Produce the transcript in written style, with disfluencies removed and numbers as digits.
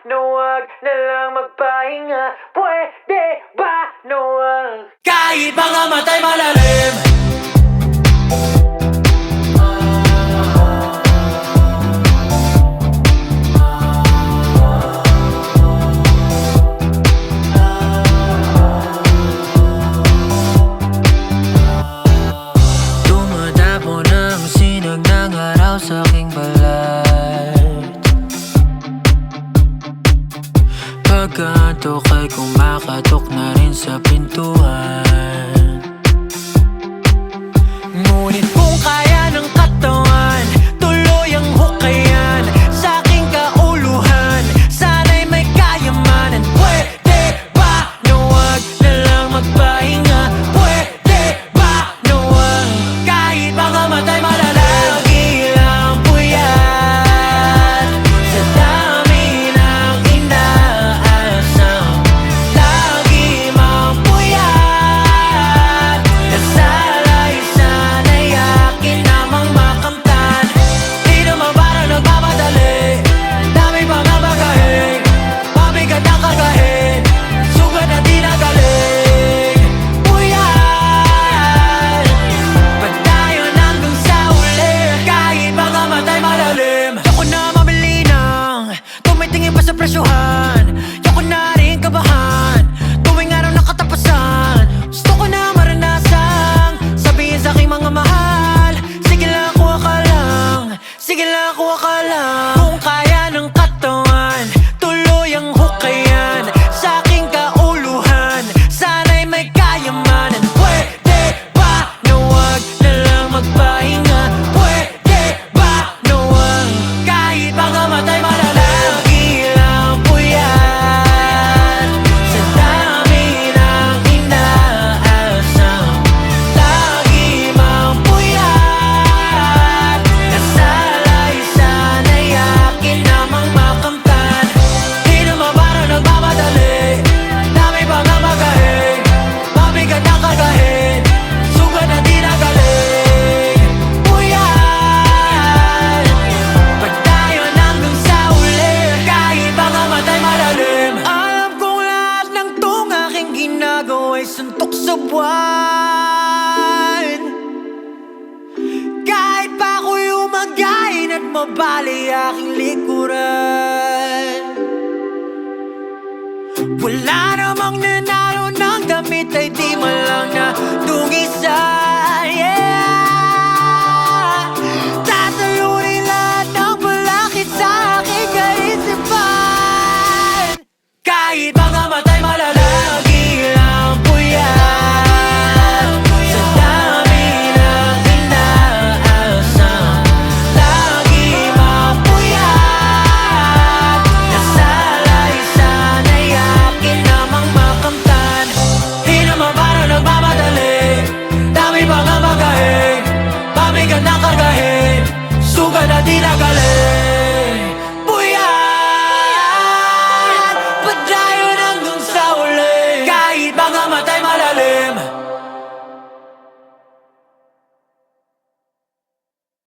na wag na lang magpahinga? Pwede ba na wag? Kahit mga matay malalim. Tumatapo ng sinag ng araw sa aking balat. Pagkantok ay kumakatok na rin sa pintuan. Ngunit kung kaya ng katawan, tuloy ang hukayan sa aking kauluhan. Sana'y may kayamanan. Pwede ba na wag na lang magpahinga? Pwede ba na wag? Kahit mga matay malalim. Lagi lang puyat sa dami ng inaasam. Lagi mang puyat, nasalay sana'y akin namang makamtan. Di naman parang nagmamadali, dami pa nga bagahin, mabigat ang kagahin, sugat na di nagaling. Puyat, pagtayon hanggang sa uli, kahit mga matay malalim. Yoko na mabili ng tumitingin pa sa presyohan. Yoko na rin kabahan tuwing araw ng katapusan. Gusto ko na maranasang sabihin sa aking mga mahal, sige lang, kuha ka lang. Sige lang, kuha ka lang. Kung kaya ng katawan, tuloy ang hukayan sa aking kauluhan. Sana'y may kayamanan. Pwede ba na wag na lang magpahinga? Pwede ba na wag? Kahit mga matay malalim. Lagi lang puyat sa dami ng inaasam. Lagi mang puyat, nasalay sana'y akin namang makamtan. Di naman parang nagmamadali, dami pa nga magahin, mabigat ang kagahin, sugat na di nagaling. Puyat, pagtayon hanggang sa uli, kahit mga matay malalim. Alam kong lahat ng tong aking ginagawa'y suntok sa buwan. Kahit pa ako'y umagayin at mabali aking likuran. Wala namang nanalo ng damit ay di man lang